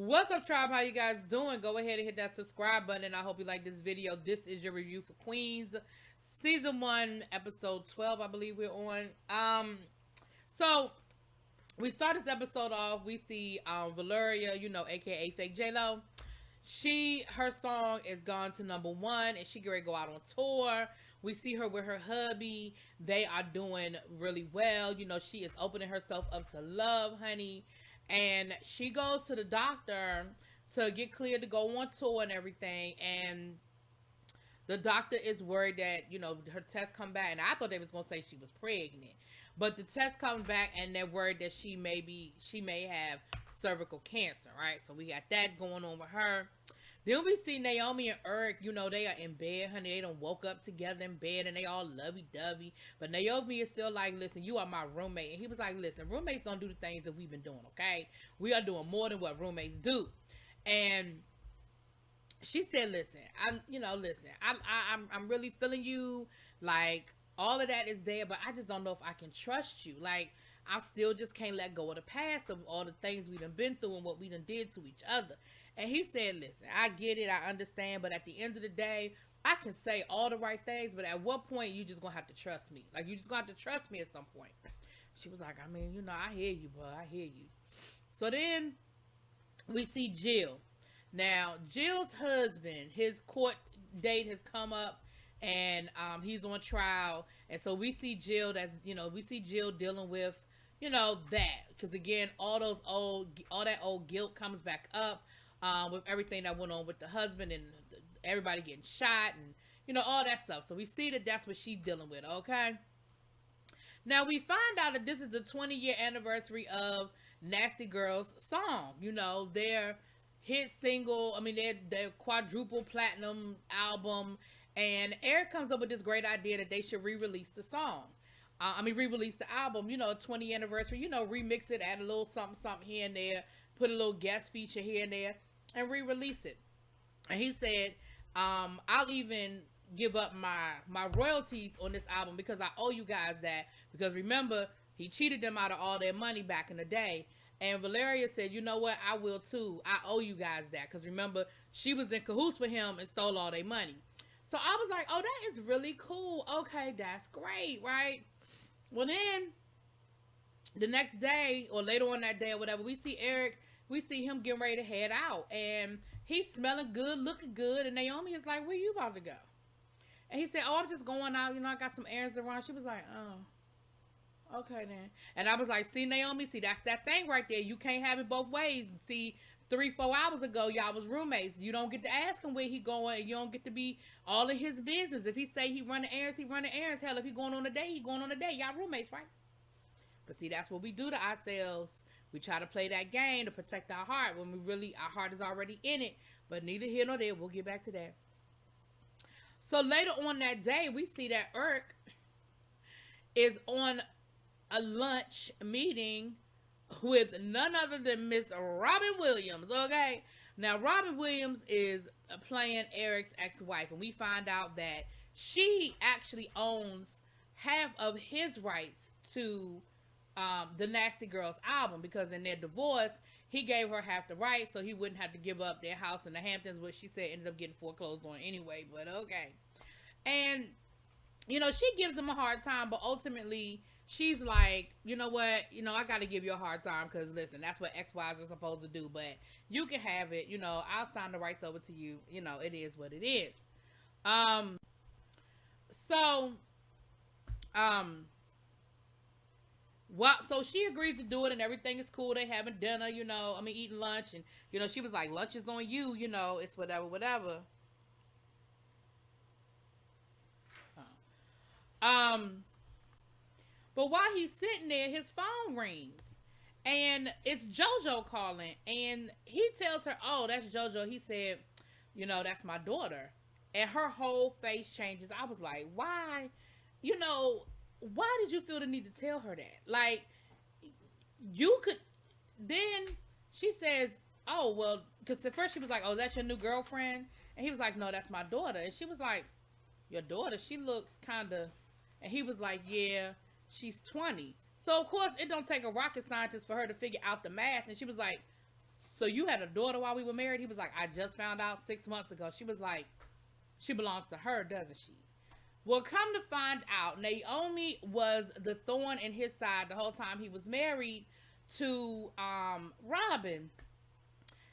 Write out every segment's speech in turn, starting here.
What's up, tribe? How you guys doing? Go ahead and hit that subscribe button. And I hope you like this video. This is your review for Queens, season 1, episode 12. I believe we're on. So we start this episode off. We see Valeria, aka Fake J Lo. Her song is gone to #1, and she get ready to go out on tour. We see her with her hubby. They are doing really well. She is opening herself up to love, honey. And she goes to the doctor to get cleared to go on tour and everything. And the doctor is worried that, her test come back. And I thought they was going to say she was pregnant. But the test comes back and they're worried that she may have cervical cancer, right? So we got that going on with her. Then we see Naomi and Eric, they are in bed, honey. They done woke up together in bed and they all lovey-dovey. But Naomi is still like, listen, you are my roommate. And he was like, listen, roommates don't do the things that we've been doing, okay? We are doing more than what roommates do. And she said, listen, I'm really feeling you. Like, all of that is there, but I just don't know if I can trust you. Like, I still just can't let go of the past of all the things we done been through and what we done did to each other. And he said, listen, I get it, I understand, but at the end of the day, I can say all the right things, but at what point you just gonna have to trust me? Like, you just gonna have to trust me at some point. She was like, I mean, I hear you, bro, I hear you. So then we see Jill. Now, Jill's husband, his court date has come up, and he's on trial. And so we see Jill dealing with, that. Because again, all that old guilt comes back up. With everything that went on with the husband and everybody getting shot and, all that stuff. So we see that that's what she's dealing with, okay? Now, we find out that this is the 20-year anniversary of Nasty Girl's song. Their hit single, their quadruple platinum album. And Eric comes up with this great idea that they should re-release the song. Re-release the album, 20th anniversary, remix it, add a little something here and there, put a little guest feature here and there, and re-release it. And he said, I'll even give up my royalties on this album because I owe you guys that. Because remember, he cheated them out of all their money back in the day. And Valeria said, you know what, I will too. I owe you guys that. Because remember, she was in cahoots with him and stole all their money. So I was like, oh, that is really cool. Okay, that's great, right? Well, then, the next day, or later on that day or whatever, we see Eric, we see him getting ready to head out. And he's smelling good, looking good. And Naomi is like, where you about to go? And he said, oh, I'm just going out. I got some errands to run. She was like, oh, okay then. And I was like, see, Naomi, that's that thing right there. You can't have it both ways. See, 3-4 hours ago, y'all was roommates. You don't get to ask him where he going. You don't get to be all in his business. If he say he running errands, he running errands. Hell, if he going on a date, he going on a date. Y'all roommates, right? But see, that's what we do to ourselves. We try to play that game to protect our heart when our heart is already in it. But neither here nor there. We'll get back to that. So later on that day, we see that Eric is on a lunch meeting with none other than Miss Robin Williams, okay? Now, Robin Williams is playing Eric's ex-wife, and we find out that she actually owns half of his rights to the Nasty Girls album, because in their divorce, he gave her half the rights, so he wouldn't have to give up their house in the Hamptons, which she said ended up getting foreclosed on anyway, but okay. And, she gives him a hard time, but ultimately, she's like, you know what, I got to give you a hard time because, listen, that's what ex-wives are supposed to do, but you can have it, I'll sign the rights over to you, it is what it is. So she agrees to do it and everything is cool. They having dinner, eating lunch, and, she was like, lunch is on you, it's whatever. But while he's sitting there, his phone rings. And it's JoJo calling. And he tells her, oh, that's JoJo. He said, that's my daughter. And her whole face changes. I was like, why? Why did you feel the need to tell her that? Like, you could. Then she says, oh, well, because at first she was like, oh, is that your new girlfriend? And he was like, no, that's my daughter. And she was like, your daughter? She looks kind of. And he was like, yeah, she's 20. So, of course, it don't take a rocket scientist for her to figure out the math. And she was like, so you had a daughter while we were married? He was like, I just found out 6 months ago. She was like, she belongs to her, doesn't she? Well, come to find out, Naomi was the thorn in his side the whole time he was married to Robin.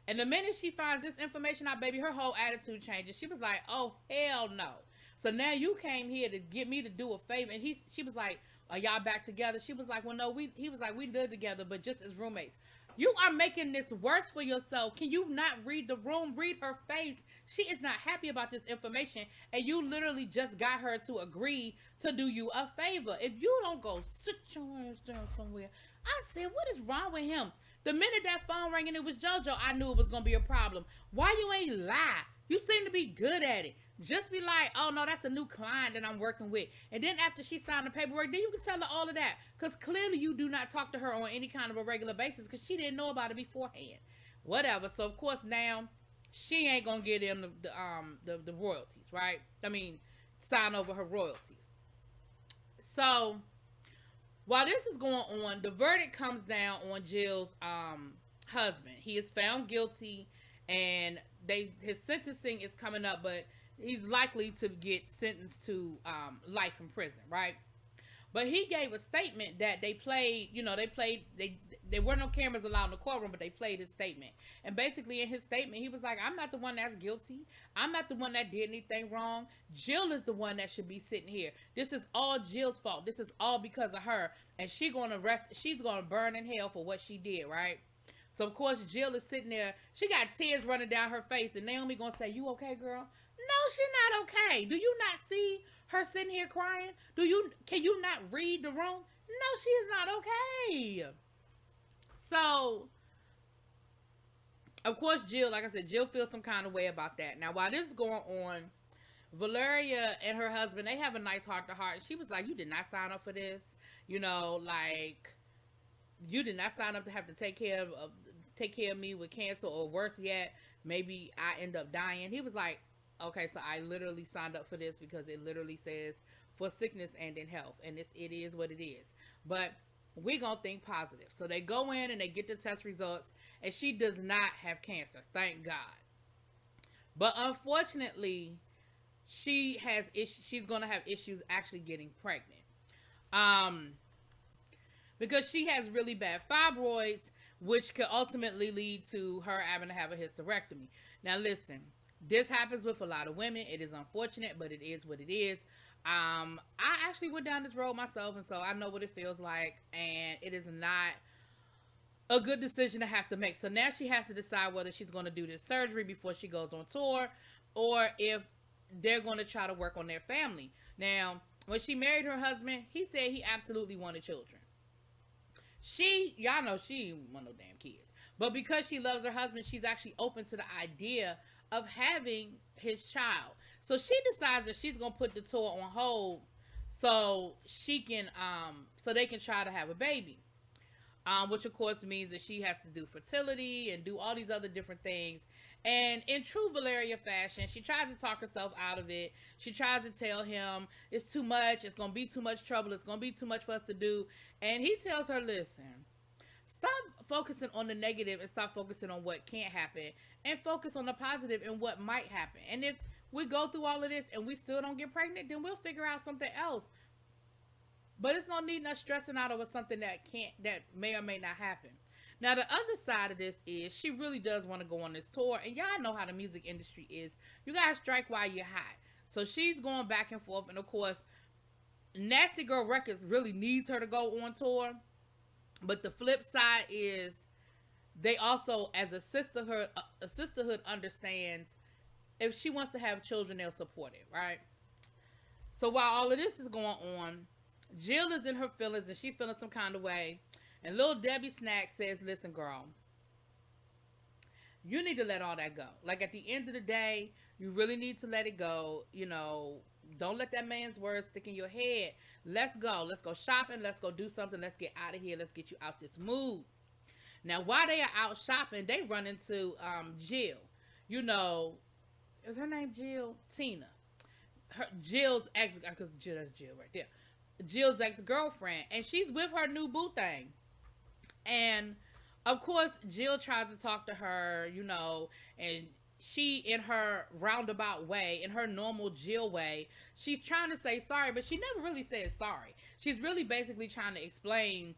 And the minute she finds this information out, baby, her whole attitude changes. She was like, oh, hell no. So now you came here to get me to do a favor. And she was like, are y'all back together? She was like, well, no, he was like, we live together, but just as roommates. You are making this worse for yourself. Can you not read the room? Read her face. She is not happy about this information. And you literally just got her to agree to do you a favor. If you don't go sit your ass down somewhere. I said, what is wrong with him? The minute that phone rang and it was JoJo, I knew it was going to be a problem. Why you ain't lie? You seem to be good at it. Just be like, oh, no, that's a new client that I'm working with. And then after she signed the paperwork, then you can tell her all of that. Because clearly you do not talk to her on any kind of a regular basis because she didn't know about it beforehand. Whatever. So, of course, now she ain't going to get him the royalties, right? I mean, sign over her royalties. So, while this is going on, the verdict comes down on Jill's husband. He is found guilty, and his sentencing is coming up, but he's likely to get sentenced to life in prison, right? But he gave a statement that they played, there were no cameras allowed in the courtroom, but they played his statement. And basically in his statement, he was like, I'm not the one that's guilty. I'm not the one that did anything wrong. Jill is the one that should be sitting here. This is all Jill's fault. This is all because of her. And she's going to burn in hell for what she did, right? So, of course, Jill is sitting there. She got tears running down her face. And Naomi going to say, you okay, girl? No, she's not okay. Do you not see her sitting here crying? Can you not read the room? No, she is not okay. So, of course, Jill, like I said, Jill feels some kind of way about that. Now, while this is going on, Valeria and her husband, they have a nice heart-to-heart. She was like, you did not sign up for this. You did not sign up to have to take care of me with cancer, or worse yet, maybe I end up dying. He was like, okay, so I literally signed up for this because it literally says for sickness and in health, and it is what it is. But we're going to think positive. So they go in and they get the test results, and she does not have cancer, thank God. But unfortunately, she's going to have issues actually getting pregnant. Because she has really bad fibroids, which could ultimately lead to her having to have a hysterectomy. Now listen, this happens with a lot of women. It is unfortunate, but it is what it is. I actually went down this road myself, and so I know what it feels like, and it is not a good decision to have to make. So now she has to decide whether she's going to do this surgery before she goes on tour, or if they're going to try to work on their family. Now, when she married her husband, he said he absolutely wanted children. Y'all know she didn't want no damn kids. But because she loves her husband, she's actually open to the idea of having his child. So she decides that she's going to put the tour on hold so she can, so they can try to have a baby. Which of course means that she has to do fertility and do all these other different things. And in true Valeria fashion, she tries to talk herself out of it. She tries to tell him it's too much. It's going to be too much trouble. It's going to be too much for us to do. And he tells her, listen, stop focusing on the negative and stop focusing on what can't happen, and focus on the positive and what might happen. And if we go through all of this and we still don't get pregnant, then we'll figure out something else. But it's no need us stressing out over something that may or may not happen. Now, the other side of this is she really does want to go on this tour. And y'all know how the music industry is. You got to strike while you're hot. So she's going back and forth. And, of course, Nasty Girl Records really needs her to go on tour. But the flip side is they also, as a sisterhood understands if she wants to have children, they'll support it, right? So while all of this is going on, Jill is in her feelings and she's feeling some kind of way. And little Debbie Snack says, listen, girl, you need to let all that go. Like, at the end of the day, you really need to let it go. Don't let that man's words stick in your head. Let's go. Let's go shopping. Let's go do something. Let's get out of here. Let's get you out this mood. Now, while they are out shopping, they run into Jill. Is her name Jill? Tina. Jill's ex, because that's Jill right there. Jill's ex-girlfriend. And she's with her new boo thing. And Of course, Jill tries to talk to her, and she, in her roundabout way, in her normal Jill way, she's trying to say sorry, but she never really says sorry. She's really basically trying to explain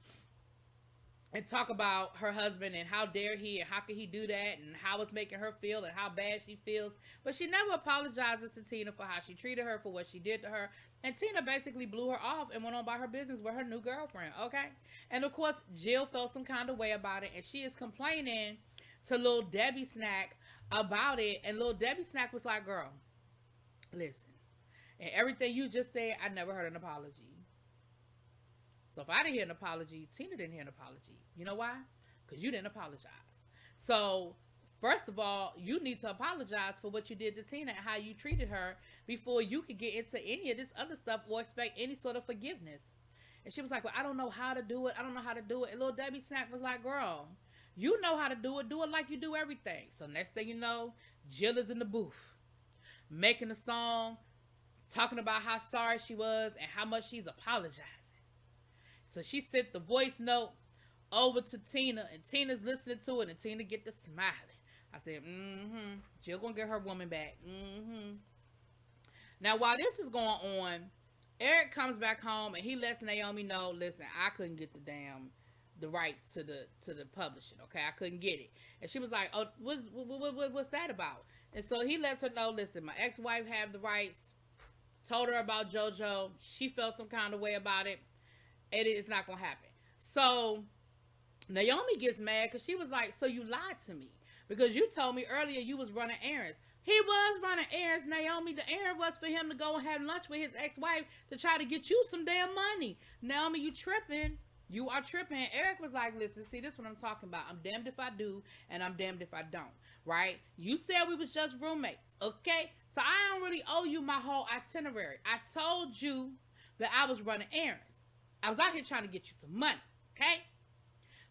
and talk about her husband and how dare he and how could he do that and how it's making her feel and how bad she feels. But she never apologizes to Tina for how she treated her, for what she did to her. And Tina basically blew her off and went on by her business with her new girlfriend, okay? And of course, Jill felt some kind of way about it, and she is complaining to Little Debbie Snack about it. And Little Debbie Snack was like, girl, listen, and everything you just said, I never heard an apology. So if I didn't hear an apology, Tina didn't hear an apology. You know why? Because you didn't apologize. So first of all, you need to apologize for what you did to Tina and how you treated her before you could get into any of this other stuff or expect any sort of forgiveness. And she was like, well, I don't know how to do it. I don't know how to do it. And Little Debbie Snack was like, girl, you know how to do it. Do it like you do everything. So next thing you know, Jill is in the booth making a song, talking about how sorry she was and how much she's apologizing. So she sent the voice note over to Tina, and Tina's listening to it, and Tina get the smiling. I said, Jill gonna get her woman back. Now, while this is going on, Eric comes back home, and he lets Naomi know, listen, I couldn't get the rights to the publishing, okay? I couldn't get it. And she was like, oh, what's that about? And so he lets her know, listen, my ex-wife have the rights, told her about JoJo. She felt some kind of way about it. It's not gonna happen. So Naomi gets mad because she was like, so you lied to me because you told me earlier you was running errands. He was running errands, Naomi. The errand was for him to go and have lunch with his ex-wife to try to get you some damn money. Naomi, you tripping. You are tripping. And Eric was like, listen, see, this is what I'm talking about. I'm damned if I do, and I'm damned if I don't, right? You said we was just roommates, okay? So I don't really owe you my whole itinerary. I told you that I was running errands. I was out here trying to get you some money, okay?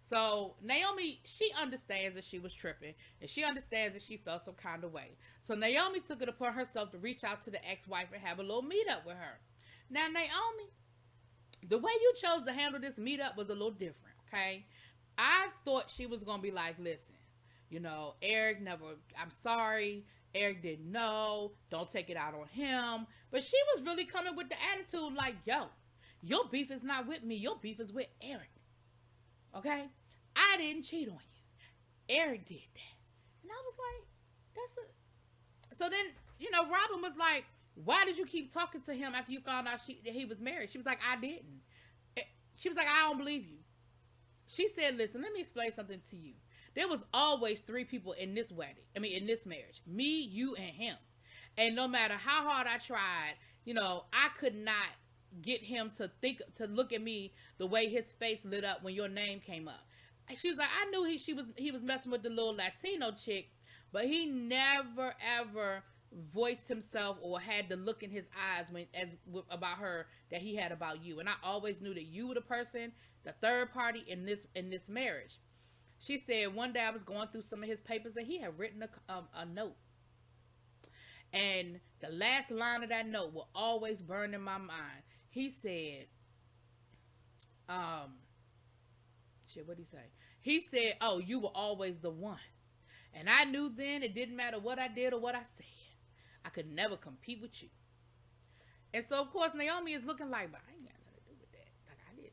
So Naomi, she understands that she was tripping, and she understands that she felt some kind of way. So Naomi took it upon herself to reach out to the ex-wife and have a little meetup with her. Now, Naomi, the way you chose to handle this meetup was a little different, okay? I thought she was going to be like, listen, Eric never, I'm sorry, Eric didn't know, don't take it out on him. But she was really coming with the attitude like, yo, your beef is not with me. Your beef is with Eric. Okay? I didn't cheat on you. Eric did that. And I was like, that's a... So then, Robin was like, why did you keep talking to him after you found out that he was married? She was like, I didn't. She was like, I don't believe you. She said, listen, let me explain something to you. There was always 3 people in this wedding. In this marriage. Me, you, and him. And no matter how hard I tried, I could not get him to look at me the way his face lit up when your name came up. And she was like, I knew he was messing with the little Latino chick, but he never ever voiced himself or had the look in his eyes about her that he had about you. And I always knew that you were the person, the third party in this marriage. She said one day I was going through some of his papers and he had written a note. And the last line of that note will always burn in my mind. He said, what'd he say? He said, oh, you were always the one. And I knew then it didn't matter what I did or what I said. I could never compete with you. And so, of course, Naomi is looking like, but I ain't got nothing to do with that. Like, I didn't.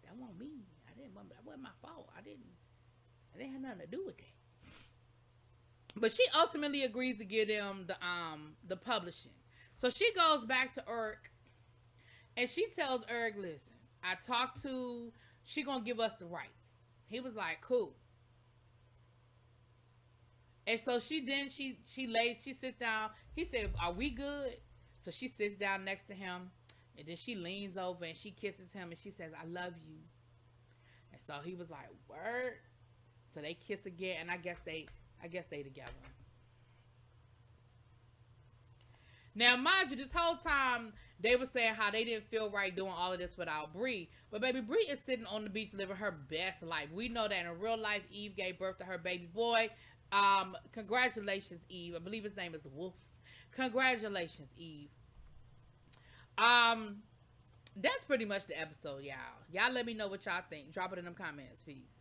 That wasn't me. That wasn't my fault. I didn't have nothing to do with that. But she ultimately agrees to give him the publishing. So she goes back to Eric. And she tells Eric, listen, she gonna give us the rights. He was like, cool. And so she sits down. He said, are we good? So she sits down next to him. And then she leans over and she kisses him and she says, I love you. And so he was like, word. So they kiss again, and I guess they together. Now, mind you, this whole time they were saying how they didn't feel right doing all of this without Bree. But baby, Bree is sitting on the beach living her best life. We know that in real life, Eve gave birth to her baby boy. Congratulations, Eve. I believe his name is Wolf. Congratulations, Eve. That's pretty much the episode, y'all. Y'all let me know what y'all think. Drop it in them comments. Peace.